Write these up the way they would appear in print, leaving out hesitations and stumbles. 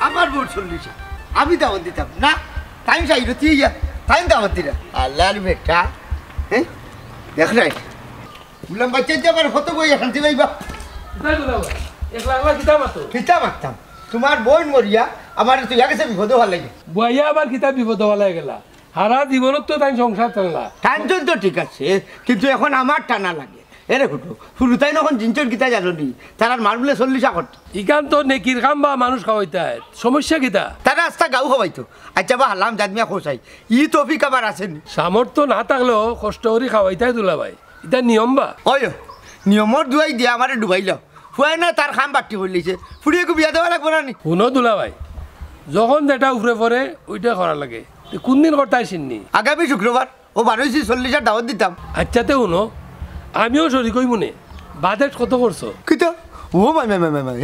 আমার বোর 40 আমি দাওয়াত দিতাম না টাইম চাইলো তুই টাইম দাওয়াত দিরা আল্লাহর বেটা হ্যাঁ দেখ নাই বললাম বাচ্চা যাবার হতো বই শান্তি পাইবা কিতা মারতাম তোমার বোন মরিয়া আমার তুই গেছে বিপদ হওয়ার লাগে বইয়া আবার কিতা বিপদ হওয়া গেলা সারা জীবনত তো তাই সংসার চললা টানজন তো ঠিক আছে কিন্তু এখন আমার টানা লাগে এরে কুটু শুরুতাই নখন জিনচর গীতা জানি তারা মারবলে 40 করত ইকান তো নেকির কাম বা মানুষ খাওয়াইতে সমস্যা কিতা তারা রাস্তা গাও খাওয়াইতো আচ্ছা বা হালাম জাদমিয়া খোঁচাই ই তফিক আবার আসেনি সামর্থ্য না থাকলেও কষ্ট করে খাওয়াইতে দুলা ভাই এটা নিয়ম বা ওই নিয়মর দুয়াই দিয়া আমারে ডুবাইল ফুয়াই না তার খাম বাটি বললিছে ফুড়িয়েকে বিয়া দেওয়া লাগবে না নি শুনো দুলা ভাই যখন যেটা উপরে পড়ে ওইটা করা লাগে কোন দিন করতে আসেননি আগামী শুক্রবার ও 1240 দাওয়াত দিতাম আচ্ছাতে শুনো আমিও শরীর কই মনে বাজেট কত করছো কিতা ও মাই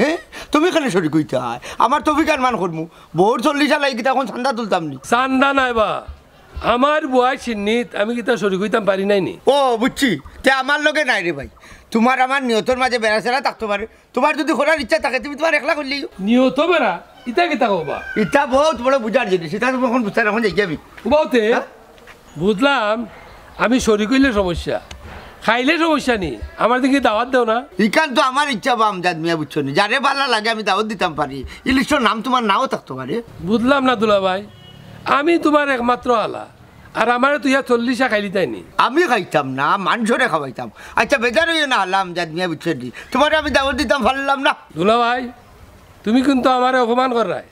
হে তুমি খালি শরীর কইতা আমার তফিক আর মান করমু বহুত 40 লাই কিতা এখন চান্দা তুলতাম নি চান্দা নাই বা আমার বুয়াই চিন্নিত আমি কিতা শরীর কইতাম পারি নাই নি ও বুঝছি তে আমার লগে নাই রে ভাই তোমার আমার নিয়তর মাঝে বেড়াচেরা থাকতে পারে তোমার যদি করার ইচ্ছা থাকে তুমি তোমার একলা করলেই নিয়ত বেড়া ইটা কিতা কবা এটা বহুত বড় বুঝার জিনিস এটা তুমি এখন বুঝতে এখন যাই যাবি বলতে বুঝলাম আমি শরীর কইলে সমস্যা খাইলে সমস্যা নেই আমার দিকে দাওয়াত দেও না ইকান তো আমার ইচ্ছা বা আমজাদ মিয়া বুঝছো না যারে ভালো লাগে আমি দাওয়াত দিতাম পারি ইলিশর নাম তোমার নাও থাকতে পারে বুঝলাম না দুলা ভাই আমি তোমার একমাত্র আলা আর আমার তুই 40 খাইলি তাইনি আমি খাইতাম না মানুষরে খাওয়াইতাম আচ্ছা বেজার হইও না আল্লাহ আমজাদ মিয়া বুঝছো নি তোমার আমি দাওয়াত দিতাম পারলাম না দুলা ভাই তুমি কিন্তু আমার অপমান করাই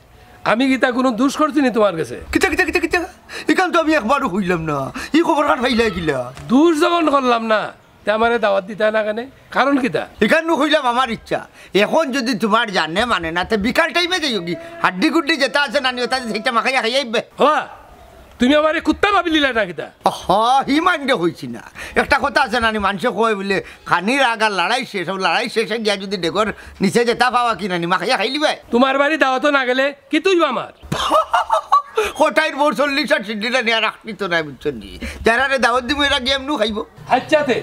আমি কিতা কোনো দোষ করছি নি তোমার কাছে কিতা কিতা কিতা কিতা ইকান তো আমি একবারও হইলাম না ই খবর কার ফাইলা গিলা দোষ যখন করলাম না তে আমারে দাওয়াত দিতে না কেন কারণ কিতা এখানে হইলাম আমার ইচ্ছা এখন যদি তোমার জানে মানে না তো বিকাল টাইমে যাই কি হাড্ডি গুড্ডি যেটা আছে না নিও তাতে সেইটা মাখাইয়া খাই আইবে হ্যাঁ তুমি আমারে কুত্তা ভাবিলিলা না কিতা হি মাইন্ডে হইছি না একটা কথা আছে না মানুষে কয় বলে খানির আগার লড়াই শেষ লড়াই শেষে গিয়া যদি ডেগর নিচে যেটা পাওয়া কিনা নি মাখাইয়া খাই লিবে তোমার বাড়ি দাওয়াত না গেলে কি তুই আমার কোটাইর বোর 40 আর সিদ্ধিটা নিয়ে রাখনি তো নাই বুঝছেন নি যারা দাওয়াত দিব এরা গেম নু খাইব আচ্ছাতে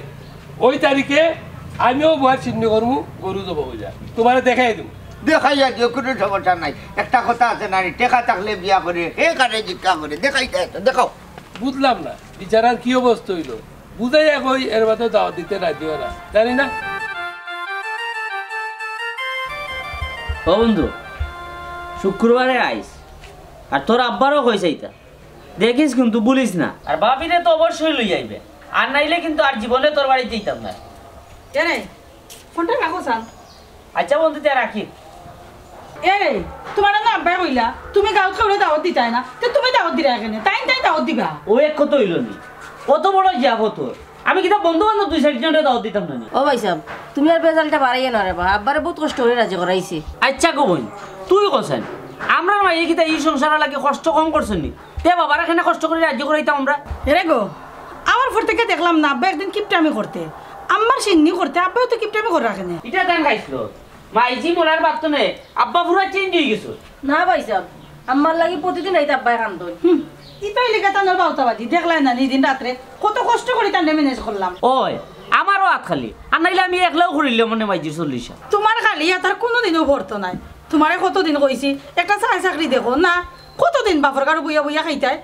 ওই তারিখে আমিও বুয়ার চিহ্ন করমু গরু যাবো যা তোমার দেখাই দিব দেখাইয়া দিও কোনো সমস্যা নাই একটা কথা আছে না টেকা থাকলে বিয়া করে হে কারে জিজ্ঞা করে দেখাই দেখাও বুঝলাম না বিচারার কি অবস্থা হইলো বুঝাইয়া কই এর মধ্যে দাওয়াত দিতে না দিও না জানি না ও বন্ধু শুক্রবারে আইস আর তোর আব্বারও কইছে এটা দেখিস কিন্তু বলিস না আর বাবিরে তো অবশ্যই লই আইবে আর নাইলে কিন্তু আর জীবনে তোর বাড়িতে যেতাম না এরে ফোনটা রাখো সান আচ্ছা বন্ধু তে রাখি এরে তোমার না আব্বা কইলা তুমি গাঁত খাওয়া দাওয়াত দিতাই না তো তুমি দাওয়াত দিরা এখানে তাই দাওয়াত দিবা ও এক কত হইল নি কত বড় যাব তোর আমি কিটা বন্ধু বান্ধব 2-4 জনের দাওয়াত দিতাম না ও ভাই সাহেব তুমি আর বেজালটা বাড়াইয়া না রে বা আব্বারে বহুত কষ্ট করে রাজি করাইছি আচ্ছা গো বোন তুই কইছেন আমরা মাই কিটা এই সংসার লাগে কষ্ট কম করছেন নি তে বাবার এখানে কষ্ট করে রাজি করাইতাম আমরা এরে গো আমার ফোর থেকে দেখলাম না আব্বা একদিন কিপটামি করতে আমার সিন্নি করতে আব্বাও তো কিপটামি করে রাখেনে এটা গান খাইছিল মাইজি মোলার বাত নে আব্বা পুরা চেঞ্জ হয়ে গেছে না ভাই সাহেব আমার লাগি প্রতিদিন আইতা আব্বাই কান্দো ইতাই লেগে তানোর বাউতাবাজি দেখলাই না দিন রাত্রে কত কষ্ট করে তান্ডে ম্যানেজ করলাম ওই আমারও হাত খালি আর নাইলে আমি একলাও করিলে মনে মাইজি 40 তোমার খালি তার কোনোদিনও ভরতো নাই তোমারে কতদিন কইছি একটা চাকরি দেখো না কতদিন বাপর কারো বইয়া বইয়া খাইতাই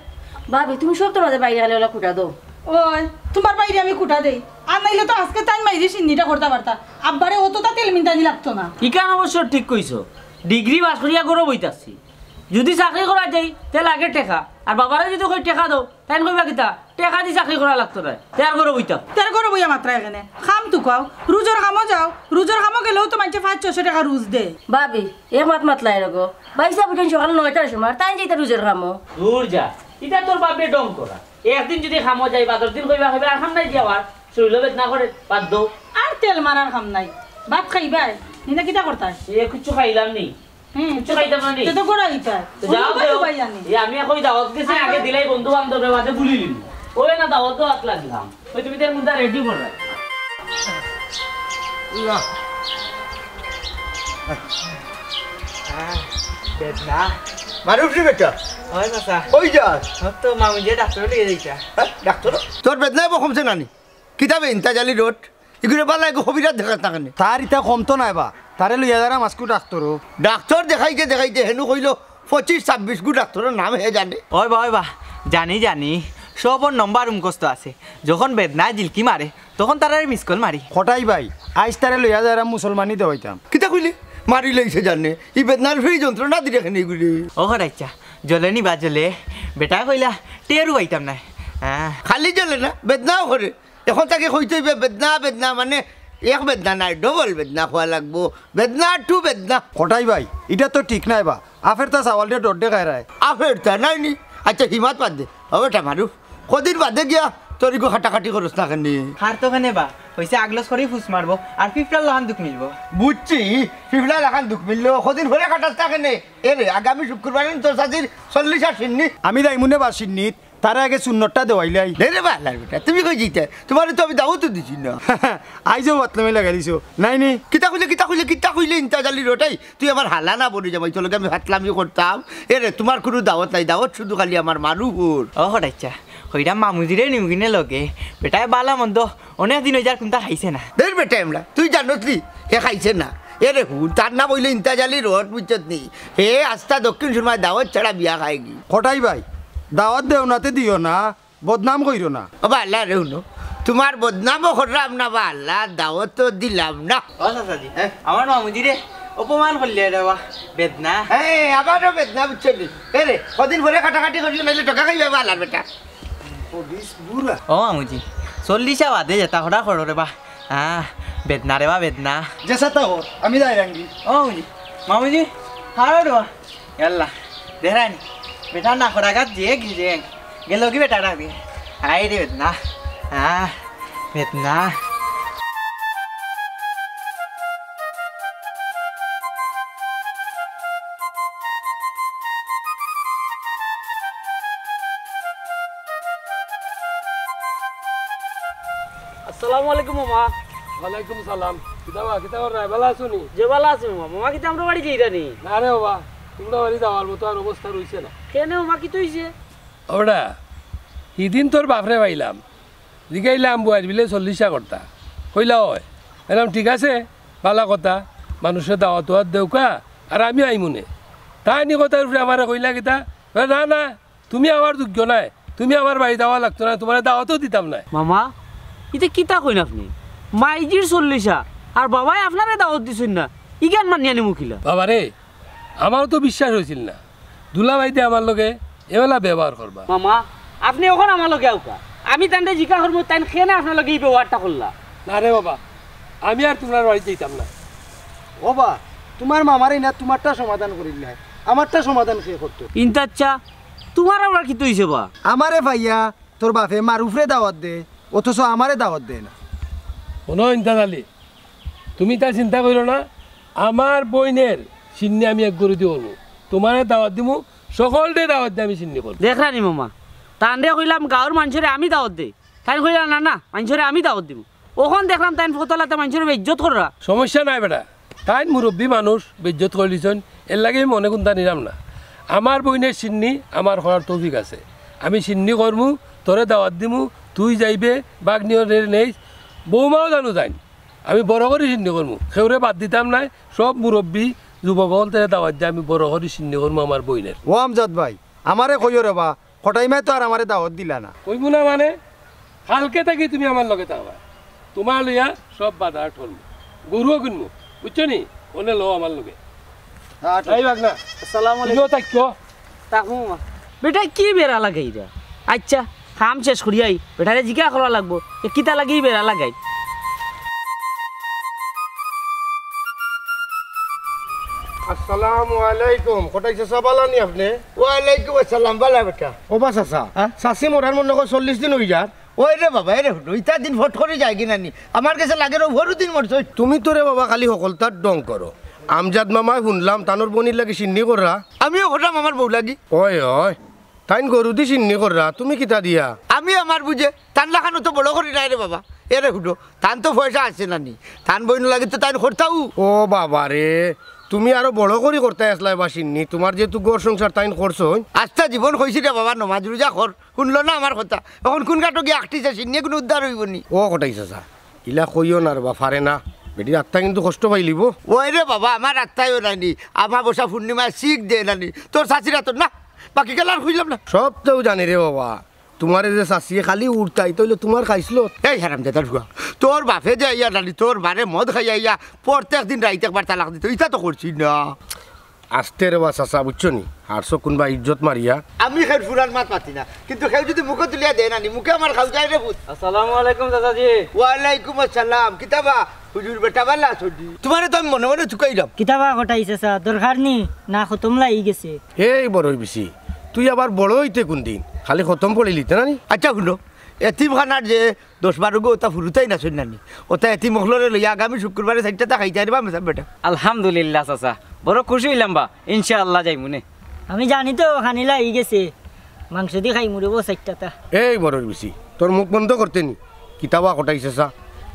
ভাবি তুমি সব তো মাঝে বাইরে গেলে ওলা কুটা দাও ওই তোমার বাইরে আমি কুটা দেই আর নাইলে তো আজকে তাই মাইরে সিন্নিটা করতে পারতা আব্বারে অতটা তেল মিন্তানি লাগতো না ইকান অবশ্য ঠিক কইছো ডিগ্রি পাস করিয়া গরো বইতাছি যদি চাকরি করা যাই তাহলে আগে টেকা আর বাবারে যদি কই টেকা দাও তাই কইবা কিতা টেকা দি চাকরি করা লাগতো না তার গরো বইতাম তার গরো বইয়া মাত্রা এখানে খাম তো কাও রুজর খামো যাও রুজর খামো গেলেও তো মানছে 500-600 টাকা রুজ দে ভাবি এক মাত মাতলাই রগো ভাই সাহেব উঠেন সকাল 9টার সময় তাই যাইতা রুজের খামো দূর যা এটা তোর বাপে ডং করা একদিন যদি খামো যাই 12 দিন কইবা হবে আর খাম নাই যাওয়ার শরীর বেদনা করে বাদ দাও আর তেল মারার খাম নাই ভাত খাইবাই নিনা কিটা করতা এ কিছু খাইলাম নি কিছু খাইতাম না নি তো গড়া হইতা যাও এ আমি কই দাওয়াত গেছে আগে দিলাই বন্ধু বান্ধবের মাঝে ভুলিলিম ওই না দাওয়াত তো হাত লাগলাম ওই তুমি তার মুদা রেডি কর রাখ না বেদনা মারুফি বেটা হয় মাসা ওই যাস তো মামু যে ডাক্তার লিয়ে যাইতা ডাক্তার তোর বেদনায় বকম সে নানি কিতাবে ইন্তা জালি রোড এগুলো বালা এগো হবিরাত দেখা থাকেনি তার ইটা কমতো নাই বা তারে লইয়া যারা মাস্কু ডাক্তার ডাক্তার দেখাইতে দেখাইতে হেনু কইল 25-26 গু ডাক্তারের নাম হে জানে ওই বা জানি জানি সবর নম্বর মুখস্থ আছে যখন বেদনা জিলকি মারে তখন তারা মিস কল মারি হঠাই ভাই আইস তারে লইয়া যারা মুসলমানি দেওয়াইতাম কিতা কইলি মারি লইছে জানে ই বেদনার ফ্রি যন্ত্রণা দি দেখেন এইগুলি ও হরাইছা জ্বলে নিবা জ্বলে বেটা কইলা টেরু পাইতাম না হ্যাঁ খালি জ্বলে না বেদনাও করে এখন তাকে কইতে হইবে বেদনা বেদনা মানে এক বেদনা নাই ডবল বেদনা খোয়া লাগবো বেদনা টু বেদনা হঠাই ভাই এটা তো ঠিক নাই বা আফের তা চাওয়াল দিয়ে ডড্ডে খাই রায় আফের তা নাই নি আচ্ছা হিমাত বাদ দে হবে মারু কদিন বাদে গিয়া তোর ইগো খাটাখাটি করস না কেন হার তো কেনে বা হইছে আগলস করে ফুস মারবো আর ফিফটার লহান দুঃখ মিলবো বুঝছি ফিফলা লাখান দুঃখ মিললো কদিন ভরে কাটাস না কেন এরে আগামী শুক্রবার তোর সাথীর 40 আর সিন্নি আমি দাইমুনে বাসিনিত তারে আগে চুন্নরটা দেওয়াইলাই রে বালার বেটা তুমি কই জিতে তোমার তো আমি দাও তো দিছি না আইজও বাতলামি লাগাই দিছো নাই নি কিতা কইলে ইন্তা জালি রোটাই তুই আমার হালা না বলে যাবাই চলো আমি হাতলামি করতাম এরে তোমার কোনো দাওয়াত নাই দাওয়াত শুধু খালি আমার মানুষ ও হরাইছা হইরা মামুজিরে নিমগিনে লগে বেটায় বালা মন্দ অনেক দিন হয়ে যার কোনটা খাইছে না দের বেটা এমলা তুই জানতলি হে খাইছে না এরে হুন তার না বইলে ইন্তা জালি রোড বুঝছত নি হে আস্তা দক্ষিণ সুরমায় দাওয়াত ছাড়া বিয়া খাইগি হঠাই ভাই দাওয়াত দেও নাতে দিও না বদনাম কইরো না বাবা আল্লাহ রে হুনো তোমার বদনামও করলাম না বা আল্লাহ দাওয়াত তো দিলাম না ও চাচাজি আমার মামুজিরে অপমান করলে রে বা বেদনা হ্যাঁ আবারও বেদনা বুঝছলি এরে কদিন ভরে কাটাকাটি করি নাইলে টাকা খাইবে বা আল্লাহর বেটা ও মামুজি 40 বাদে যেতা হরা করো রে বা হ্যাঁ বেদনা রে বা বেদনা জেসা তা হোক আমি যাই রাঙ্গি ও মামুজি হারো রে বা ইয়াল্লা দেখানি বেটা না করা গাছ যে গিয়ে গেল কি বেটা রাখবি আই রে বেদনা হ্যাঁ বেদনা আসসালামু আলাইকুম মামা ওয়ালাইকুম সালাম কিতা কর ভালো আছো নি যে ভালো আছে মামা মামা কি আমরা বাড়ি যাই নি না রে বাবা তোমরা বাড়ি যাওয়ার মতো আর অবস্থা রইছে না কেন মামা কি তুইছে ওটা সেদিন তোর বাপরে পাইলাম জিগাইলাম বুয়ার বিলে 40 করতা কইলা হয় এলাম ঠিক আছে ভালো কথা মানুষের দাওয়াত দেউকা আর আমি আইমুনে তাই নি কথার উপরে আমার কইলা কিতা না না তুমি আমার যোগ্য নাই তুমি আমার বাড়ি যাওয়া লাগতো না তোমার দাওয়াতও দিতাম না মামা এটা কিতা কইন আপনি মাইজির 40 আর বাবাই আপনারে দাওয়াত দিছেন না ইগান মানিয়া নি মুখিলা বাবা রে আমারও তো বিশ্বাস হয়েছিল না দুলাভাইতে আমার লগে এবেলা ব্যবহার করবা মামা আপনি ওখানে আমার লগে আউকা আমি তান্ডে জিকা করবো তাই খেয়ে আপনার লগে এই ব্যবহারটা করলা না রে বাবা আমি আর তোমার বাড়ি যেতাম না ও বা তোমার মামারই না তোমারটা সমাধান করিল নাই আমারটা সমাধান কে করতো ইন্তাচ্চা তোমার আবার কি তৈছে বা আমারে ভাইয়া তোর বাপে মারুফরে দাওয়াত দে অথচ আমারে দাওয়াত দে না কোনো চিন্তা জালি তুমি তা চিন্তা করো না আমার বইনের চিন্নি আমি এক গরু দিব তোমার দাওয়াত দিব সকলকে দাওয়াত দিয়ে আমি চিন্নি করবো দেখলানি মামা তান্ডে কইলাম গাঁর মানুষের আমি দাওয়াত দেই তাই কইলা না না মানুষের আমি দাওয়াত দিব ওখান দেখলাম তাই ফতলাতে মানুষের ইজ্জত করা সমস্যা নাই বেটা তাই মুরব্বী মানুষ বেজ্জত করে দিছেন এর লাগে মনে কোনটা নিলাম না আমার বইনের চিন্নি আমার করার তৌফিক আছে আমি চিন্নি করমু তোরে দাওয়াত দিমু তুই যাইবে বাঘ নিয়ে নেই বৌমাও জানো যাই আমি বড় করে চিন্নি করমু সেউরে বাদ দিতাম নাই সব মুরব্বী যুবকল তারা দাওয়াত দিয়ে আমি বড় করে চিন্নি করমু আমার বইনের ও আমজাদ ভাই আমারে কইও রে বা হঠাইমাই তো আর আমারে দাওয়াত দিলা না কইবো না মানে কালকে থাকি তুমি আমার লগে থাকবা তোমার লইয়া সব বাধা ঠলমু গরুও কিনবো বুঝছো নি ওনে লো আমার লগে তাই বাঘ না আসসালামু তুমিও থাকো তাকু মামা বেটা কি বেড়া লাগাই রা আচ্ছা কাম শেষ করি আই বেটারে জিকা করা লাগবো কিতা লাগি বেড়া লাগাই আসসালামু আলাইকুম কোটাইছে সবালানি আপনি ওয়ালাইকুম আসসালাম বালা বেটা ও বা চাচা চাচি মোরার মনে কর 40 দিন হই যার ওই রে বাবা এরে হুটো ইতা দিন ফট করে যায় কিনা নি আমার কাছে লাগে ওভরও দিন মরছ তুমি তো রে বাবা খালি সকলতার ডং করো আমজাদ মামাই শুনলাম তানোর বনির লাগে সিন্নি কররা আমিও ঘটাম আমার বউ লাগি ওই ওই তাইন গরু দি সিন্নি কররা তুমি কিতা দিয়া আমি আমার বুঝে তান লাখানো তো বড় করি নাই রে বাবা এরে হুটো তান তো পয়সা আছে না নি তান বইন লাগে তো তাই করতাও ও বাবা রে তুমি আরো বড় করে করতে আসলাই বা সিন্নি তোমার যেহেতু গড় সংসার তাইন করছো আস্তা জীবন কইছি রে বাবা নমাজ রোজা কর শুনলো না আমার কথা এখন কোন কাটো গিয়ে আঁকটিছে সিন্নি কোনো উদ্ধার হইব নি ও কটাই চাচা ইলা কইও না রে বা ফারে না বেটির আত্মা কিন্তু কষ্ট পাইলিব। ওই রে বাবা আমার আত্মায়ও নানি আমার বসা পূর্ণিমায় শিখ দে নানি তোর শাশিরা তোর না বাকি গেলার খুঁজলাম না। সব তো জানি রে বাবা, তোমার যে শাশিয়ে খালি উঠতাই তইলে তোমার খাইছিল। এই হারাম দাদার হুয়া তোর বাপে যে ইয়া নানি তোর বারে মদ খাইয়া ইয়া প্রত্যেক দিন রাইতে একবার তালাক দিত ইটা তো করছি না। আস্তে রে বা চাচা বুঝছো নি, হারছো কোনবা ইজ্জত মারিয়া। আমি খেয়ে ফুরান মাত পাতি না কিন্তু খেয়ে যদি মুখে তুলিয়া দেয় নানি মুখে আমার খাও যায় রে ভূত। আসসালামু আলাইকুম চাচাজি। ওয়ালাইকুম আসসালাম। কিতাবা হুজুর বেটা বালা ছড়ি তোমারে তো আমি মনে মনে চুকাইলাম। কিতাবা ঘটাইছে স্যার দরকার নি না খতম লাই গেছে। এই বড় বেশি তুই আবার বড় হইতে কোন দিন খালি খতম পড়িলিতে নানি। আচ্ছা শুনো এতিমখানার যে 10-12 গো ওটা ফুরুতাই না শুন নানি ওটা এতিম মহলরে লইয়া আগামী শুক্রবারে চারটা খাইতে আরবা মেসাব বেটা। আলহামদুলিল্লাহ চাচা, বড় খুশি হইলাম বা, ইনশাআল্লাহ যাইমুনে। আমি জানি তো খানি লাই গেছে, মাংস দিয়ে খাই মুড়ে চারটা। এই বড় বেশি তোর মুখ বন্ধ করতে নি, কিতাবা কটাইছে চা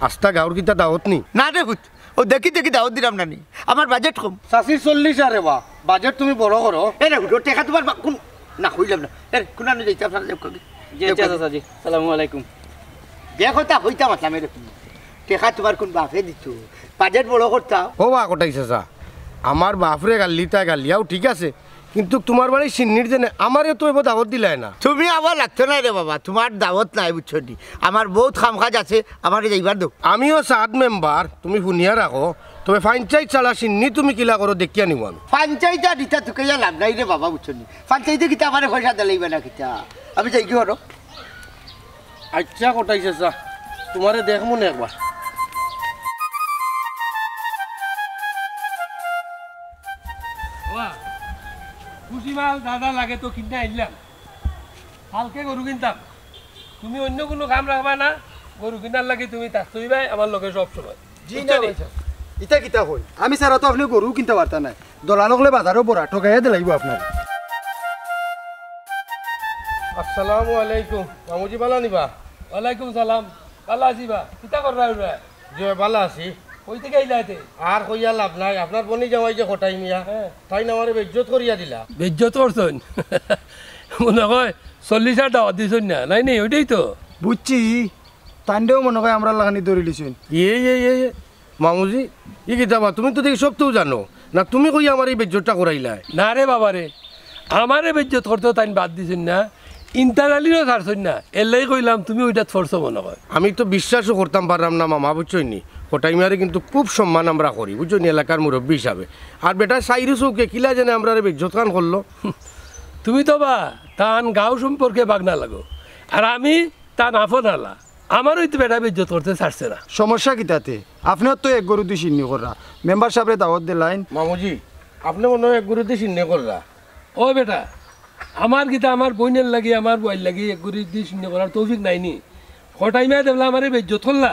আস্তা গাঁর কিতা দাওয়াত নি। না রে ভূত ও দেখি দেখি দাওয়াত দিলাম নানি আমার বাজেট কম। চাষির 40 আরে বা বাজেট তুমি বড় করো। এ রে ভূত টেকা তোমার কোন না হইলাম না এ কোন আনি যাইতে আপনারা যাও কবি। জি চাচাজি, আসসালামু আলাইকুম। দেখো তা হইতাম আসলাম এরকম টেকা তোমার কোন বাপে দিত বাজেট বড় করতাম। ও বা কটাইছে চা আমার বাপরে গাল্লি তা গাল্লিয়াও ঠিক আছে, কিন্তু তোমার বাড়ি সিন্নির জেনে আমারে তো এবার দাওয়াত দিলাই না। তুমি আমার লাগতো না রে বাবা, তোমার দাওয়াত নাই বুঝছো নি, আমার বহুত কাম কাজ আছে আমার যাইবার দো। আমিও 7 মেম্বার, তুমি শুনিয়া রাখো, তবে পঞ্চায়েত চালা সিন্নি তুমি কিলা করো দেখিয়া নিব আমি। পঞ্চায়েত দিতা তোকে লাভ নাই রে বাবা বুঝছো নি, পঞ্চায়েতে কিতা আমার পয়সা দিলাইবে না কিতা আমি যাই কি করো। আচ্ছা কটাইছে চা তোমারে দেখমু না একবার। খুশি মাল দাদা লাগে তো কিনে আনলাম, হালকে গরু কিনতাম। তুমি অন্য কোনো কাম রাখবা না, গরু কিনার লাগে তুমি তার তৈবাই আমার লগে সব সময়। ইটা কিতা কই আমি সারা তো আপনি গরু কিনতে পারতা নাই, দলালকলে বাজারও বড়া ঠকাইয়া দিলাইব আপনার। আসসালামু আলাইকুম মামুজি, বালা নিবা? ওয়ালাইকুম সালাম, ভালো আছি বা কিতা কররা ওরা? যে বালা আছি। কই থেকে আইলাতে? আর কইয়া লাভ নাই, আপনার বনি যাওয়াই যে কটাই মিয়া তাই না আমারে বেজ্জত করিয়া দিলা। বেজ্জত করছেন মনে হয় 40 দাওয়াত দিছেন না? নাই নেই ওইটাই তো বুঝছি, তান্ডেও মনে হয় আমরা লাগানি ধরে লিছেন। এ মামুজি ই কিতাবা তুমি তো দেখি সব তো জানো না, তুমি কই আমার এই বেজ্জতটা করাইলা? না রে বাবারে, আমারে বেজ্জত করতেও তাই বাদ দিছেন না, ইন্টারালিও ছাড়ছেন না, এলাই কইলাম তুমি ওইটা ফরছো মনে হয়। আমি তো বিশ্বাসও করতাম পারলাম না মামা, বুঝছই নি ওটাই মারে কিন্তু খুব সম্মান আমরা করি বুঝছো নি এলাকার মুরব্বী হিসাবে। আর বেটা সাইরু চৌকে কিলা জানে আমরা বেজ্জত খান করলো। তুমি তো বা তান গাঁও সম্পর্কে বাগনা লাগো, আর আমি তান আফন আলা, আমারও তো বেটা বেজ্জত করতে ছাড়ছে না। সমস্যা কিতাতে আপনিও তো এক গরু দিয়ে সিন্নি করা মেম্বার সাহেবের দাওয়াত দিলাইন। মামুজি আপনি মনে হয় এক গুরুতে চিহ্ন করলা। ও বেটা আমার গীতা আমার বইনের লাগি আমার বইয়ের লাগি এক গরিব দিয়ে শূন্য করার তৌফিক নাইনি, হঠাইমা দেখলাম আমার বেজ্জত করলা,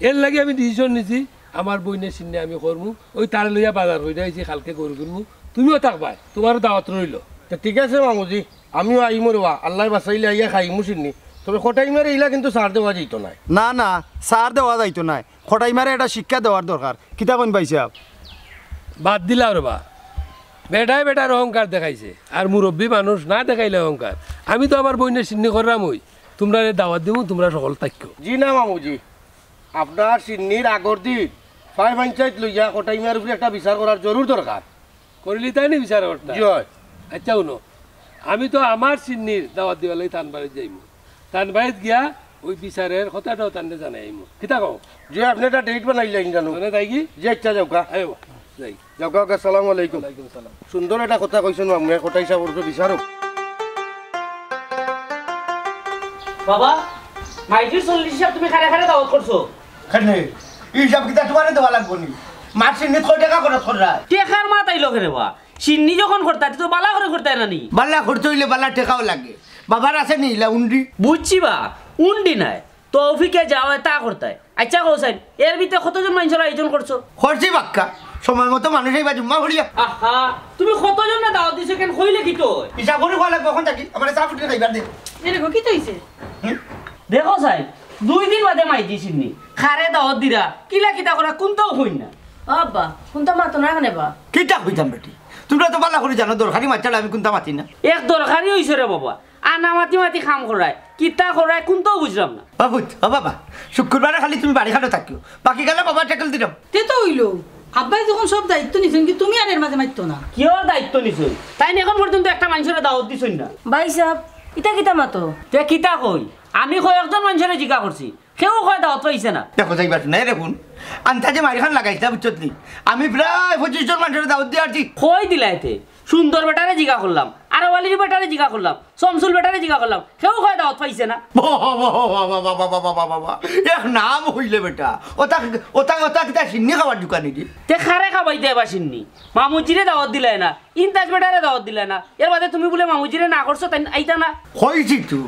এর লাগে আমি ডিসিশন নিছি আমার বইনের চিহ্নে আমি করমু, ওই তার লইয়া বাজার হয়ে যাইছি কালকে গরু কিনবো, তুমিও থাকবাই, তোমারও দাওয়াত রইল। ঠিক আছে মামুজি আমিও আইমু রেবা, আল্লাহ বাঁচাইলে আইয়া খাইমু চিন্নি, তবে কটাই মারে ইলা কিন্তু সার দেওয়া যেত না। না না সার দেওয়া যাইতো নাই, খটাই মারে এটা শিক্ষা দেওয়ার দরকার। কিতা কোন পাইছে বাদ দিলা রে বা, বেটাই বেটার অহংকার দেখাইছে, আর মুরব্বী মানুষ না দেখাইলে অহংকার। আমি তো আমার বইনের চিহ্ন করলাম, ওই তোমরা দাওয়াত দিব, তোমরা সকল থাকো। জি না মামুজি, আপনার চিন্নির আগর দিন ফাই পঞ্চায়েত লইয়া কটাই মার উপরে একটা বিচার করার জরুর দরকার। করিলি তাই নি বিচার করতে? জয় আচ্ছা শুনো, আমি তো আমার চিন্নির দাওয়াত দিবার লাগে তানবাড়িত যাইমু, তানবাড়িত গিয়া ওই বিচারের কথাটাও তানতে জানাইমু। কিতা কও? যে আপনি একটা ডেট বানাইলেন জানো? মানে তাই কি যে ইচ্ছা যাওকা যাই যাওকা। আসসালামু আলাইকুম। ওয়ালাইকুম সালাম। সুন্দর একটা কথা কইছেন মামু, কটাই সাহেব বিচারক। বাবা মাইটির 40 হিসাব তুমি খারে খারে দাওয়াত করছো? খানে হিসাব কিতা তোমারে দেওয়া লাগবো নি, মার চিহ্নে 6 টাকা করে খররা টেকার মা তাইলো কেন বা? সিন্নি যখন করতা তো বালা করে করতাই না নি? বাল্লা খরচ হইলে বাল্লা টেকাও লাগে। বাবার আছে নি ইলা উন্ডি? বুঝছি বা, উন্ডি নাই তৌফিকে যাওয়া তা করতাই। আচ্ছা কৌসাইন এর ভিতরে কতজন মানুষের আয়োজন করছো? খরচি বাক্কা সময় মতো মানুষ এইবা জুম্মা ভরিয়া। আহা তুমি কতজন না দাওয়াত দিছো কেন কইলে কি তো? হিসাব করে খোয়া লাগবে এখন থাকি আমার চা ফুটে খাইবার দে। এরকম কি তৈছে? দেখো সাই 2 দিন বাদে মাইজি সিন্নি খারে দাওয়াত দিরা কিলা কিতা করা কোনটাও হইন না। আব্বা কোনটা মাতো না কেন বা? কিটা হইতাম বেটি, তোমরা তো বাল্লা করে জানো দরকারি মাছটা আমি কোনটা মাতি না। এক দরকারি হইছে রে বাবা, আনা মাতি মাতি খাম করায় কিতা করায় কোনটাও বুঝলাম না বাবুত ও বাবা শুক্রবারে খালি তুমি বাড়ি খাটো থাকিও বাকি গেলে বাবা টেকেল দিলাম তে তো হইলো আব্বাই যখন সব দায়িত্ব নিছেন কি তুমি আর এর মাঝে মারতো না কিয় দায়িত্ব নিছই তাই না এখন পর্যন্ত একটা মানুষের দাওয়াত দিছই না ভাই সাহেব ইটা কিতা মাতো তে কিতা কই আমি কয়েকজন মানুষের জিজ্ঞা করছি কেউ কয় দাওয়াত পাইছে না দেখো যাইবার নাই দেখুন আন্তাজে মারিখান লাগাইছে বুঝছত নি আমি প্রায় 25 জন মানুষের দাওয়াত দিয়ে আসছি কই দিলাইতে সুন্দর বেটারে জিজ্ঞা করলাম আরওয়ালির বেটারে জিজ্ঞা করলাম শমসুল বেটারে জিজ্ঞা করলাম কেউ কয় দাওয়াত পাইছে না এক নাম হইলে বেটা ওটা ওটা ওটা কিতা সিন্নি খাবার দোকানে দি তে খারে খাবাইতে বাসিননি মামুজিরে দাওয়াত দিলাই না ইনতাজ বেটারে দাওয়াত দিলাই না এর বাদে তুমি বলে মামুজিরে না করছো তাই আইতা না হয়েছি তো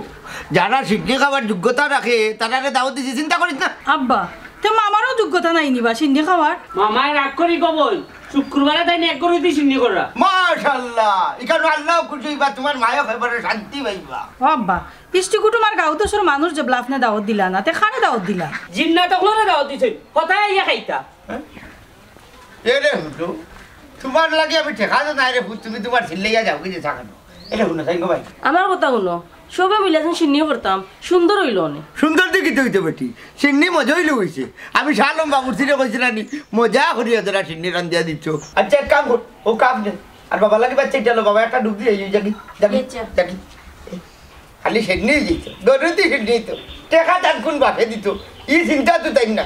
যারা সিন্নি খাবার যোগ্যতা রাখে তারা দাওয়াত দিছি চিন্তা করিস না আব্বা তে মামারও যোগ্যতা নাই নিবা সিন্ধি খাওয়ার মামায় রাগ করি কবল শুক্রবারে তাই এক করে দিই সিন্নি করা মাশাআল্লাহ এখানে আল্লাহ খুশি হইবা তোমার মায়া খাইবারে শান্তি পাইবা আব্বা ইষ্টি কুটুমার গাঁও তো সর মানুষ যে আপনি দাওয়াত দিলা না তে খানে দাওয়াত দিলা জিন্না তকলরে দাওয়াত দিছেন কথাই আইয়া খাইতা এরে হুটু তোমার লাগে আমি ঠেকা তো নাই রে ভূত তুমি তোমার ছিল্লাইয়া যাও কি যে থাকানো এটা হুনা সাইঙ্গ ভাই আমার কথা শুনো সবে মিলে যখন সিন্নিও করতাম সুন্দর হইল অনেক সুন্দর দিকে হইতে বেটি সিন্নি মজা হইলে হইছে আমি শালম বাবুর ছিঁড়ে কইছিলাম নি মজা করিয়া তোরা সিন্নি রান্ধিয়া দিচ্ছ আচ্ছা এক কাম কর ও কাম দে আর বাবা লাগে বাচ্চা চালো বাবা একটা ডুব দিয়ে যাবি যাবি যাবি খালি সিন্নি দিত দরুতি সিন্নি তো টেকা চার গুণ বাপে দিত ই চিন্তা তো তাই না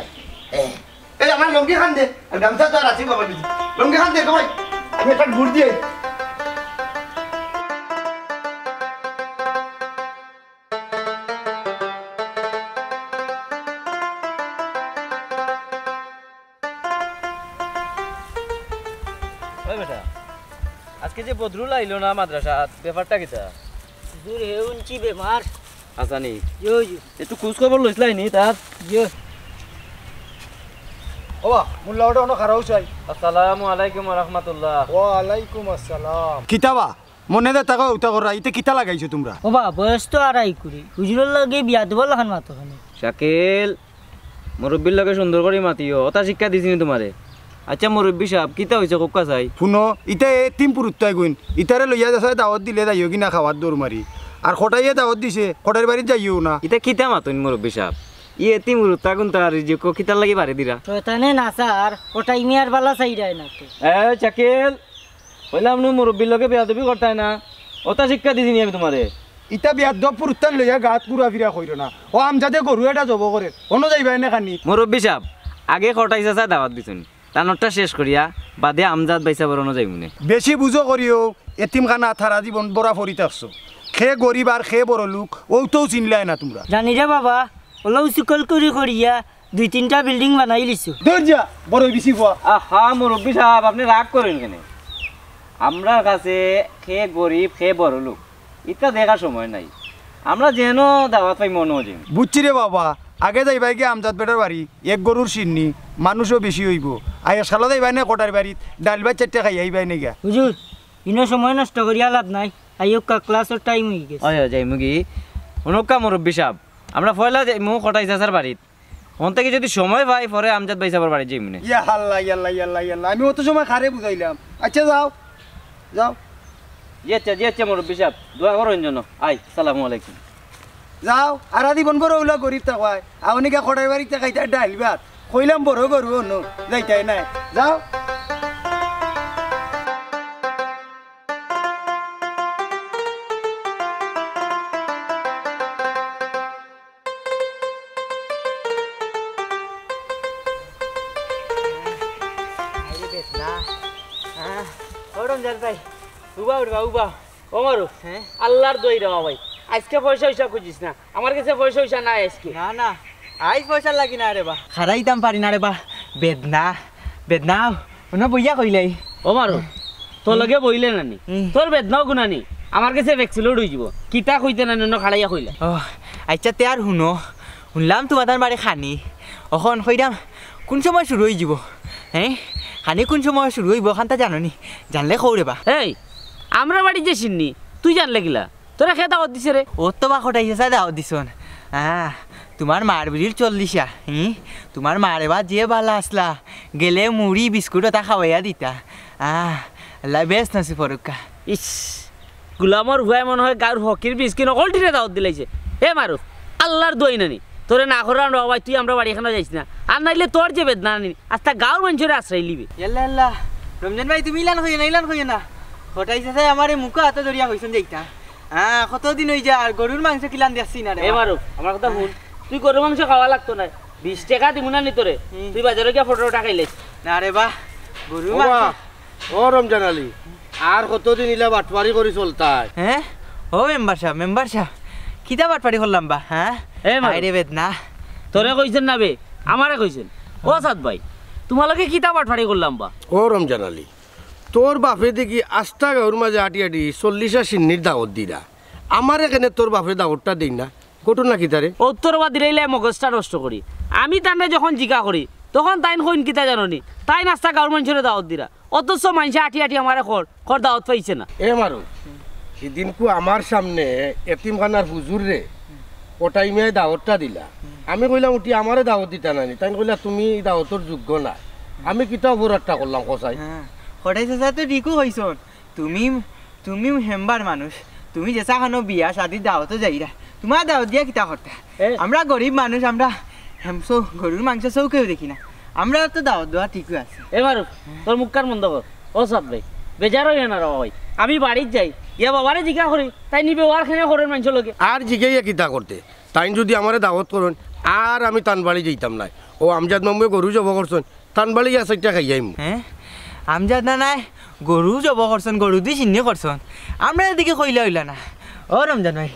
এই আমার লঙ্গি খান দে আর গামছা তো আর আছি বাবা দিদি লঙ্গি খান দে ভাই আমি একটা ঘুর দিয়ে আজকে যে বদরুল আইলো না মাদ্রাসা ব্যাপারটা কিতা দূর হে উঞ্চি বেমার আসানি ইয়ো ইয়ো একটু খোঁজ খবর লইছিলাই নি তার ইয়ো ওবা মুল্লা ওটা অন্য খারাপ চাই আসসালামু আলাইকুম ওয়া রাহমাতুল্লাহ ওয়ালাইকুম আসসালাম কিতাবা মনে দে টাকা উতা করা ইতে কিতা লাগাইছো তোমরা ওবা বয়স তো আড়াই কুড়ি হুজুরের লগে বিয়া দেবো লাখান মাতো খানে শাকিল মুরব্বির লগে সুন্দর করে মাতিও ওটা শিক্ষা দিছিনি তোমারে আচ্ছা মুরব্বি সাহেব কিতা হইছে কোক্কা চাই শুনো ইতে তিন পুরুত্তাই গুণ ইতারে লইয়া যাচ্ছে দাওয়াত দিলে যাইও কিনা খাওয়ার দৌড় মারি আর খটাইয়ে দাওয়াত দিছে খটার বাড়িত যাইও না ইতা কিতা মাতুন মুরব্বি সাহেব এতি মুরুত্তা কোন তার যে কিতার লাগি বাড়ি দিরা শয়তানে নাসার ওটাই মিয়ার বালা চাইরাই না তো শাকিল বললাম নু মুরব্বির লগে বেয়াদবি করতাই না ওটা শিক্ষা দিছিনি আমি তোমারে ইতা বিয়ার দব পুরুত্তান লইয়া গাত ঘুরা ফিরা কইর না ও আমজাদে গরু এটা জব করে অন্য যাইবাই না খানি মুরব্বি সাহেব আগে খটাই চাচা দাওয়াত দিছুন টানরটা শেষ করিয়া বাদে আমজাদ বাইসা বরনো যাইমুনে বেশি বুঝো করিও এতিমখানা থারা জীবন বড়া ফরিতে আসছো খে গরিব আর খে বড় লোক ও তো চিনলাই না তোমরা জানি রে বাবা ওলাও সুকল করি করিয়া 2-3টা বিল্ডিং বানাই লিছো ধৈর্যা বড় বেশি পোয়া আহা মুরব্বি সাহেব আপনি রাগ করেন কেন আমরা কাছে খে গরিব খে বড় লোক এটা দেখার সময় নাই আমরা যেন দাওয়াত পাই মনে হচ্ছে বুঝছি রে বাবা আগে যাইবাই গিয়ে আমজাদ বেটার বাড়ি এক গরুর সিন্নি মানুষও বেশি হইব আগে সালা যাইবাই না কোটার বাড়িত ডাল ভাত চারটে খাই আইবাই না গা হুজুর ইনো সময় নষ্ট করিয়া লাভ নাই আইও ক্লাসের টাইম হয়ে গেছে ওই যাই মুগি অনকা মুরব্বি সাহেব আমরা পয়লা যাই মু খটাই চাচার বাড়িত ওন থেকে যদি সময় পাই পরে আমজাদ ভাই সাহেবের বাড়ি যাই মনে ইয়া আল্লাহ ইয়াল্লাহ ইয়াল্লাহ ইয়াল্লাহ আমি অত সময় খারে বুঝাইলাম আচ্ছা যাও যাও জি মুরব্বি সাহেব দোয়া করেন জন্য আই সালামু আলাইকুম যাও আর জীবন বড় ওলা গরিব থাকাই আউনিকা খটার বাড়িতে খাইতে ডাল ভাত কইলাম বড় গরু অন্য যাইতাই নাই যাও আল্লাহর দই রে ভাই আজকে পয়সা পয়সা খুঁজিস না আমার কাছে পয়সা পয়সা নাই আজকে না না আইস পয়সা লাগি না রে বা খারাইতাম পারি না রে বা বেদনা বেদনা ওনা বইয়া কইলাই ও মারো তোর লগে বইলে নানি তোর বেদনাও গুনানি আমার কাছে ভেক্সিল উড়ি যাব কিতা কইতে না নন খাড়াইয়া কইলা ও আচ্ছা তে আর শুনো শুনলাম তোমাদের বাড়ি খানি অখন কইরাম কোন সময় শুরু হয়ে যাব হ্যাঁ খানি কোন সময় শুরু হইব খানটা জানো নি জানলে কও রে বা এই আমরা বাড়ি যে চিননি তুই জানলে গিলা তোরা খেয়ে দাওয়াত দিছে রে ও তো বা খটাইছে চাই দাও দিছন তোমার মার বুড়ির 40 তোমার মারে বা যে বালা আসলা গেলে মুড়ি বিস্কুট ওটা খাওয়াইয়া দিতা আল্লাহ বেশ নাসি ফরুকা ইস গুলামর ভুয়াই মনে হয় গাঁর হকির বিস্কিন অকলটিরে দাওয়াত দিলাইছে হে মারুফ আল্লাহর দই নানি তোরে না করে আনো ভাই তুই আমরা বাড়ি এখানে যাইস না আর নাইলে তোর যে বেদনা নানি আস্তা গাঁর মানুষের আশ্রয় লিবি ইয়াল্লা আল্লাহ রমজান ভাই তুমি ইলান হইয়ে না হঠাই চাচাই আমার মুখে হাতে ধরিয়া হইছেন দেখতা হ্যাঁ কতদিন হই যা আর গরুর মাংস কিলান দিচ্ছি না রে হে মারুফ আমার কথা শুন তুই গরুর মাংস খাওয়া লাগতো না 20 টাকা দিব না নি তোরে তুই বাজারে গিয়ে 15 টাকা খাইলে না রে বাহ গরুর ও মাংস বা, ও রমজান আলী আর কতদিন ইলা বাটপারি করে চলতায় হ্যাঁ ও মেম্বার সাহেব কিতা বাটপাড়ি করলাম বা হ্যাঁ এ মারুফ। আরে বেদনা তোরে কইছেন না বে আমারে কইছেন ও সাদ ভাই তোমালকে কিতা পাটফাড়ি করলাম বা ও রমজান আলী তোর বাপে দেখি আস্তা গাঁর মাঝে আটি 40 সিন্নির দাওয়াত দিরা আমার এখানে তোর বাপে দাওয়াতটা দিই না ঘটনা কি তারে উত্তরবা দিলেই মগজটা নষ্ট করি আমি তানে যখন জিজ্ঞা করি তখন তাইন কইন কিতা জাননি তাই নাস্তা গাঁর মানুষের দাওয়াত দিরা অথচ মানুষ আটি আমারে খর দাওয়াত পাইছে না এ মারু সেদিনকু আমার সামনে এতিমখানার হুজুর রে ও টাইমে দাওয়াতটা দিলা আমি কইলাম উঠি আমারে দাওয়াত দিতা নানি তাই কইলা তুমি দাওয়াতর যোগ্য না আমি কিতা অপরাধটা করলাম কসাই হ্যাঁ হঠাই চাচা তো ঠিকও হইছন তুমি হেম্বার মানুষ তুমি যেসা খানো বিয়া শাদি দাওয়াতও যাইরা তোমার দাওয়াত দিয়া কিতা করতা আমরা গরিব মানুষ আমরা গরুর মাংস চৌকেও দেখি না আমরা তো দাওয়াত দেওয়া ঠিকই আছে এবারও তোর মুখ কান বন্ধ কর ও সাদ ভাই বেজার হইয়া না রে ভাই আমি বাড়ির যাই ইয়া বাবারে জিজ্ঞা করি তাই নিবে ওয়ার খেয়ে ঘরের মানুষ লোকে আর জিগাইয়া কিতা করতে তাই যদি আমারে দাওয়াত করেন আর আমি তানবাড়ি যাইতাম নাই ও আমজাদ মামুয়ে গরু জব করছেন তানবাড়ি আছে একটা খাইয়াইম হ্যাঁ আমজাদ না নাই গরু জব করছেন গরু দি চিহ্নি করছেন আমরা এদিকে কইলা হইলা না ও রমজান ভাই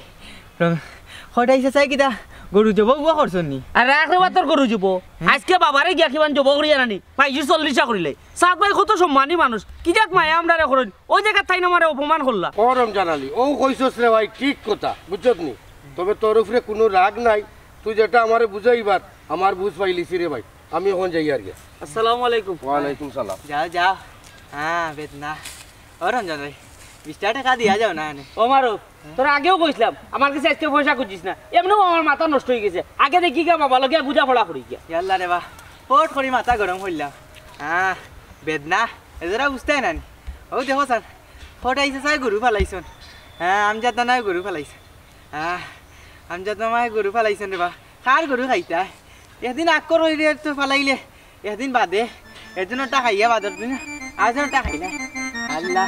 হঠাই চাই কিতা গরু জব বুয়া করছেন নি আর রাখলে বা তোর গরু যাব আজকে বাবারে গিয়া কিমান জব করিয়া নানি পাইছি 40 করিলে সাদ ভাই কত সম্মানী মানুষ কি যাক মায়া আমরা রে করেন ওই জায়গা তাই আমারে অপমান করলা ও রমজান আলী ও কইছস রে ভাই ঠিক কথা বুঝছত নি তবে তোর উপরে কোনো রাগ নাই তুই যেটা আমারে বুঝাইবার আমার বুঝ পাইলিছি রে ভাই আমি এখন যাই আর গিয়া আসসালামু আলাইকুম ওয়ালাইকুম সালাম যাও হ্যাঁ বেদনা ও রমজান ভাই 20 টাকা দিয়া যাও না ও মারো তোর আগেও কইছিলাম আমার কাছে আজকে পয়সা খুঁজিস না এমনিও আমার মাথা নষ্ট হয়ে গেছে আগে দেখি গা বাবা লগে বুঝা পড়া করি গিয়া ইয়াল্লা রে বা পট করি মাথা গরম হইলাম হ্যাঁ বেদনা এজরা বুঝতে না ও দেখো স্যার হঠাইছে চাই গরু ফালাইছন হ্যাঁ আমজাদ নাই গরু ফালাইছে হ্যাঁ আমজাদ মামায় গরু ফালাইছেন রে বা কার গরু খাইতা এদিন আকর হইলে তো ফালাইলে এদিন বাদে এজনটা খাইয়া বাদর দিন আজনটা খাই না আল্লাহ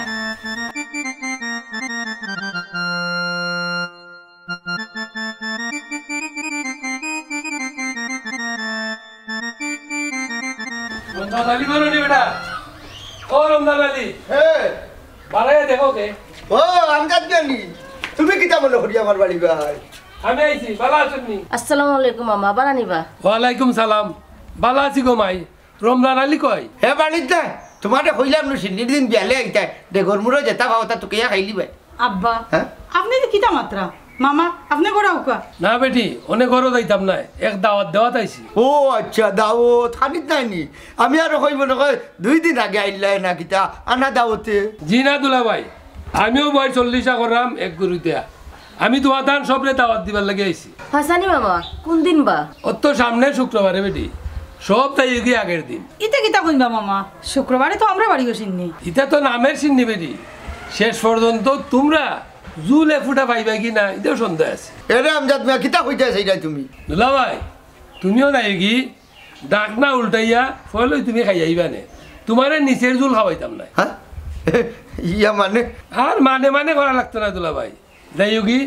রমজান আলী বলো নি বেটা ও রমজান আলী হে বাড়াই দেখো কে ও আমজাদ জানি তুমি কিতা মনে করি আমার বাড়ি ভাই আমি আইছি বালা আছেন নি আসসালামু আলাইকুম মামা বানানিবা ওয়ালাইকুম সালাম বালা আছি গো মাই রমজান আলী কয় হে বাড়িতে তোমারে কইলাম নো সিন্নির দিন বিয়ালে আইতা দে গরমুরো যেতা ভাওতা তোকে খাইলি ভাই আব্বা হ্যাঁ আপনি তো কিতা মাত্রা মামা আপনি করে উকা না বেটি অনেক ঘরও যাইতাম না এক দাওয়াত দেওয়াত আইছি ও আচ্ছা দাওত খানিত নাইনি আমি আর কইব নকয় 2 দিন আগে আইলাই না কিতা আনা দাওতে জি না দুলা ভাই আমিও বয় 40 করলাম এক গরু দেয়া আমি তোমার দান সবরে দাওয়াত দিবার লাগে আইছি হাসানি মামা কোন দিন বা অত সামনে শুক্রবারে বেটি সব তাই গিয়ে আগের দিন ইতে কিতা কইবা মামা শুক্রবারে তো আমরা বাড়ি গেছিনি এটা তো নামের সিন্নি বেটি শেষ পর্যন্ত তোমরা জুলে ফুটা পাইবা কি না এটাও সন্দেহ আছে এরে আমজাদ মিয়া কিতা কইতা সেইটা তুমি দুলা ভাই তুমিও নাই কি ডাক না উল্টাইয়া ফলে তুমি খাই আইবা নে তোমারে নিচের জুল খাওয়াইতাম না হ্যাঁ ইয়া মানে আর মানে করা লাগতো না দুলা ভাই যাই কি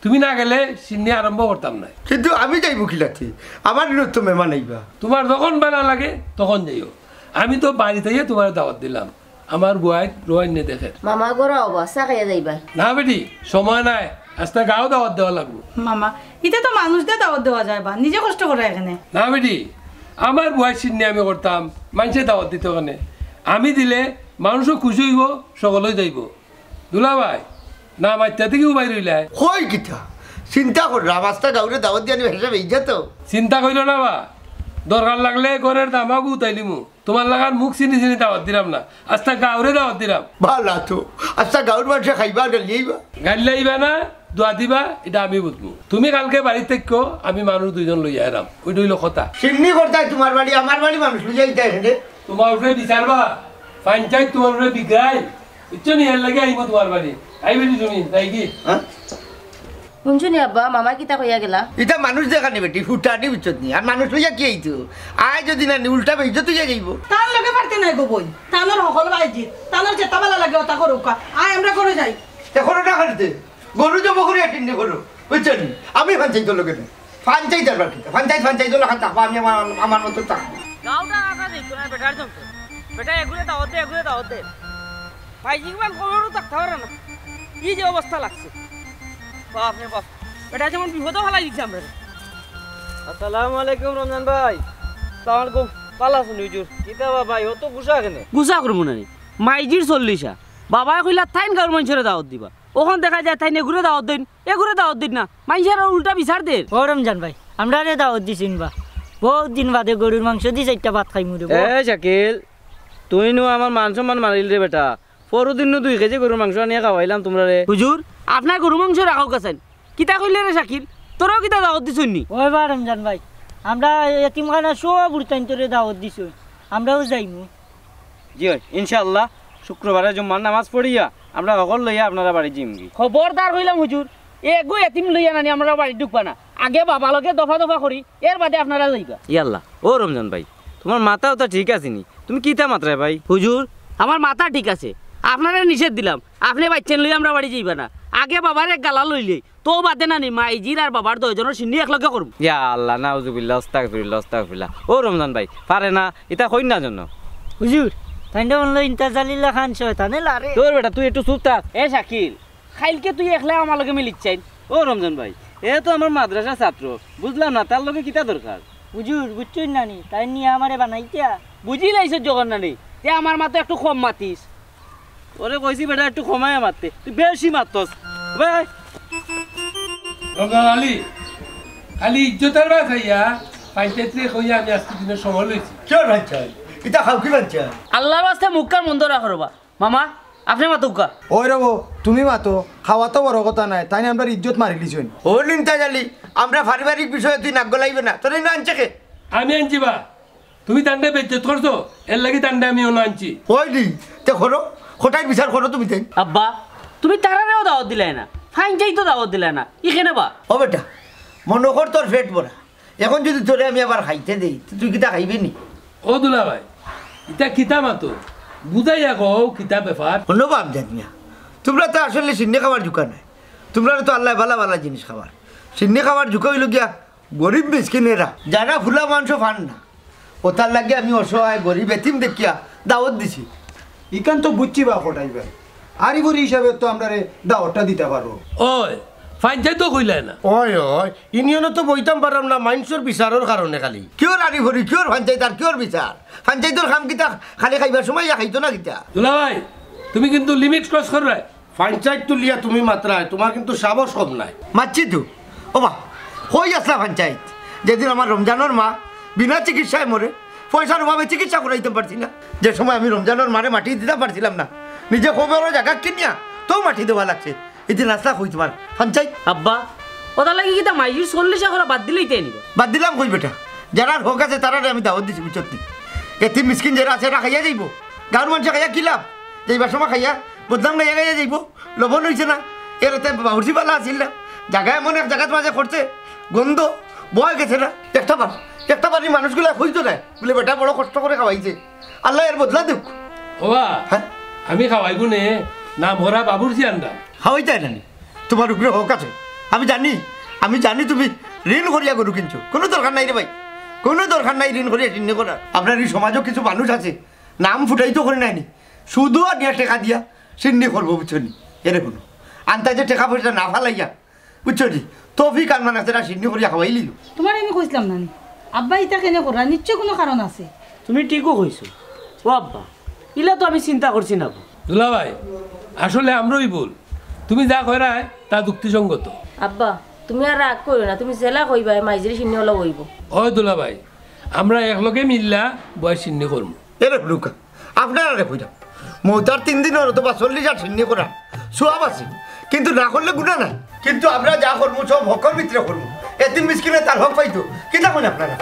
তুমি না গেলে সিন্নি আরম্ভ করতাম না কিন্তু আমি যাইব খিলাতে আমার দিনত তো মেহমান আইবা তোমার যখন বেলা লাগে তখন যাইও আমি তো বাড়িতে তোমার দাওয়াত দিলাম আমার বুয়াই রোয়াই নে দেখে মামা গড়া অবা সাকাইয়া যাইবা না বেটি সময় নাই আজকে গাও দাওয়াত দেওয়া লাগবো মামা ইতে তো মানুষদের দাওয়াত দেওয়া যায় বা নিজে কষ্ট করে এখানে না বেটি আমার বুয়াই সিন্নি আমি করতাম মানুষে দাওয়াত দিত ওখানে আমি দিলে মানুষও খুশি হইব সকলেই যাইব দুলা ভাই না মাত্রা থেকেও বাইর হইলাই কই কিতা চিন্তা কর রাস্তা গাউরে দাওয়াত দিয়া নিবে হিসাবে ইজ্জত তো চিন্তা করিল না বা দরকার লাগলে ঘরের দামাগু উতাইলিমু তোমার লাগার মুখ চিনি চিনি দাওয়াত দিলাম না আজটা গাউরে দাওয়াত দিলাম ভালো তো আচ্ছা গাউর মানুষে খাইবা গালি আইবা গাড়ি লাইবা না দোয়া দিবা এটা আমি বুঝবো তুমি কালকে বাড়ি থেকেও আমি মানুষ 2 জন লইয়া এরাম ওইটা হইল কথা সিন্নি করতাই তোমার বাড়ি আমার বাড়ি মানুষ লইয়া আইতা এখানে তোমার উপরে বিচারবা পঞ্চায়েত তোমার উপরে বিগ্রাই বুঝছো নি এর লাগে আইব তোমার বাড়ি আইবে নি তুমি তাই কি হ্যাঁ শুনছো নি আব্বা মামা কিতা কইয়া গেলা এটা মানুষ দেখানি বেটি ফুটানি বুঝছত নি আর মানুষ লইয়া কি আইতো আয় যদি না উল্টা বেইজ তুই যাইব তার লগে পারতে নাই গো বই তানোর সকল বাইজি তানোর যেটা ভালো লাগে ওটা করুক আয় আমরা করে যাই এখন না করতে গরু জব করে আটিনি করো বুঝছো নি আমি পঞ্চায়েত লোকে পঞ্চায়েত দরবার কি পঞ্চায়েত লোক থাকবো আমি আমার মতো থাকবো গাওটা আটা দেখতো না বেটার জন্য বেটা এগুলো দাওতে পাইজি মান কোনও থাকতে পারে না কি যে অবস্থা লাগছে বাপ রে বাপ বেটা যেমন বিপদও ফেলাই দিচ্ছে আমরা আসসালামু আলাইকুম রমজান ভাই আসসালামু আলাইকুম পালা শুনি হুজুর কিতা ভাই ও তো গুসা কেনে গুসা করবো না মাইজির 40 বাবাই কইলা থাইন গাঁর মানুষের দাওয়াত দিবা ওখান দেখা যায় থাইন এগুলো দাওয়াত দিন না মানুষের উল্টা বিচার দে ও রমজান ভাই আমরা রে দাওয়াত দিছিন বা বহুত দিন বাদে গরুর মাংস দি 4টা ভাত খাই মুরে এ শাকিল তুই নো আমার মান সম্মান মারিল রে বেটা পরদিন 2 কেজি গরুর মাংস আনিয়ে খাওয়াইলাম তোমরা রে হুজুর আপনার গরু মাংস রাখাও কাছেন কিতা কইলে রে শাকিল তোরাও কিতা দাওয়াত দিছুন নি ওই বা রমজান ভাই আমরা এতিমখানা সব উড়তাইন তোরে দাওয়াত দিছো আমরাও যাইমু জি ইনশাআল্লাহ শুক্রবারে জুম্মার নামাজ পড়িয়া আমরা সকল লইয়া আপনারা বাড়ি জিমগি খবরদার হইলাম হুজুর এগো এতিম লইয়া নানি আমরা বাড়ি ঢুকবা না আগে বাবা লগে দফা করি এর বাদে আপনারা যাইবা ইয়াল্লাহ ও রমজান ভাই তোমার মাথাও তো ঠিক আছে নি তুমি কিতা মাত্রায় ভাই হুজুর আমার মাথা ঠিক আছে আপনারা নিষেধ দিলাম আপনি বাচ্চান লই আমরা বাড়ি যাইবা না আগে বাবার এক গালা লইলে তো বাদে নানি মাইজির আর বাবার 2 জনের সিন্নি একলগে করব ইয়া আল্লাহ নাউজুবিল্লাহ আস্তাগফিরুল্লাহ ও রমজান ভাই পারে না এটা কইন না জন্য হুজুর তাইন্ডা বললো ইন্তাজালিল্লাহ খান শয়তানে লারে তোর বেটা তুই একটু চুপ থাক এ শাকিল খাইলকে তুই একলা আমার লগে মিলিত চাই ও রমজান ভাই এ তো আমার মাদ্রাসা ছাত্র বুঝলাম না তার লগে কিতা দরকার হুজুর বুঝছুন নানি তাই নিয়ে আমারে বানাইতা বুঝি লাইছ জগন নানি তে আমার মাথা একটু কম মাতিস ওরে কইছি বেটা একটু কমায় মারতে তুই বেশি মারতস ভাই রমজান আলী ইজ্জতের বাস হইয়া পঞ্চায়েতে কইয়া আমি আজকে দিনের সময় লইছি কেউ পঞ্চায়েত এটা খাও কি পঞ্চায়েত আল্লাহর রাস্তায় মুখকার মন্দ রাখবা মামা আপনি মাতুকা ওই রবো তুমি মাতো খাওয়া তো বড় কথা নাই তাই আমরা ইজ্জত মারি লিছুন ও নিন্তা জালি আমরা পারিবারিক বিষয়ে তুই নাক গলাইবে না তোর না আনছে কে আমি আনছি বা তুমি তান্ডে বেজ্জত করছো এর লাগি তান্ডে আমি অন্য আনছি ওই নি তে করো খোটাই বিচার করো তুমি তাই আব্বা তুমি তারারেও দাওয়াত দিলে না ফাইন চাই তো দাওয়াত দিলে না ইখানে বা ও বেটা মনে কর তোর পেট ভরা এখন যদি তোরে আমি আবার খাইতে দেই তুই কিতা খাইবি নি ও দুলা ভাই এটা কিতা মাতো বুঝাইয়া গো কিতা ব্যাপার ধন্যবাদ জানিয়া তোমরা তো আসলে সিন্নি খাবার ঝুঁকা নাই তোমরা তো আল্লাহ ভালা জিনিস খাবার সিন্নি খাবার ঝুঁকা হইল গিয়া গরিব মিসকিনেরা যারা ফুলা মাংস ফান না ও তার লাগে আমি অসহায় গরিব এতিম দেখিয়া দাওয়াত দিছি ইকান তো বুঝছি বা ফটাই ভাই আরিবরি হিসাবে তো আমরা দাওয়াতটা দিতে পারবো ওই পঞ্চায়েত তো কইলে না ওই ইউনিয়নে তো বইতাম পারাম না মাইন্সর বিচারের কারণে খালি কিয়র আরি ভরি কিয়র পঞ্চায়েত আর কিয়র বিচার পঞ্চায়েতের খাম কিতা খালি খাইবার সময় খাইতো না কিতা দুলা ভাই তুমি কিন্তু লিমিট ক্রস করবে পঞ্চায়েত তুলিয়া তুমি মাত্রায় তোমার কিন্তু সাহস কম নাই মারছি তো ও বা হয়ে আসলা পঞ্চায়েত যেদিন আমার রমজানের মা বিনা চিকিৎসায় মরে পয়সার অভাবে চিকিৎসা করাইতে পারছি না যে সময় আমি রমজানের মারে মাটি দিতে পারছিলাম না নিজে খবরের জায়গা কিনিয়া তো মাটি দেওয়া লাগছে এদিন আসলা কই তোমার পঞ্চায়েত আব্বা ওটা লাগি কিতা মাইজির 40 করে বাদ দিলেই তাই নিব বাদ দিলাম কই বেটা যারা হোক আছে তারা আমি দাওয়াত দিছি বুঝছত নি এটি মিসকিন যারা আছে এরা খাইয়া যাইব গাঁর মানুষ খাইয়া কি লাভ যাইবার সময় খাইয়া বদনাম গাইয়া গাইয়া যাইব লবণ হয়েছে না এর এতে বাহুরসি পালা আসিল না জায়গায় এমন এক জায়গার মাঝে করছে গন্ধ বয় গেছে না একটা বাড়ির মানুষগুলা হইতো না বলে বেটা বড় কষ্ট করে খাওয়াইছে আল্লাহ এর বদলা দুঃখ ওবা হ্যাঁ আমি খাওয়াইব নে নাম ভরা বাবুর আনলাম খাওয়াইতে নানি তোমার উপরে হোক আছে আমি জানি তুমি ঋণ করিয়া গরু কিনছো কোনো দরকার নাই রে ভাই কোনো দরকার নাই ঋণ করিয়া ঋণ করা আপনার এই সমাজও কিছু মানুষ আছে নাম ফুটাই তো করে নেয়নি শুধু আর নিয়ে টেকা দিয়া সিন্নি করবো বুঝছো নি এরে কোনো আন্তাজে টেকা পয়সা না ফালাইয়া বুঝছো নি তফিক আনমান আছে না সিন্নি করিয়া খাওয়াই লিল তোমার আমি কইছিলাম নানি আব্বা ইটা কেনে করা নিশ্চয় কোনো কারণ আছে তুমি ঠিকও কইছো ও আব্বা ইলা তো আমি চিন্তা করছি না দুলা ভাই আসলে আমরাই ভুল তুমি যা করায় তা যুক্তিসঙ্গত আব্বা তুমি আর রাগ করো না তুমি জেলা কইবা মাইজির সিন্নি হলো হইব ও দুলা ভাই আমরা একলগে মিললা বয়স চিহ্নি করবো এরে লুকা আপনারা রে কইলাম মৌতার 3 দিন হলো তো বা 40 আর সিন্নি করা সোয়াব আছে কিন্তু না করলে গুণা নাই কিন্তু আমরা যা করবো সব হকের ভিতরে করবো এতিম মিসকিনে তার হক পাইতো কিনা কোন আপনারা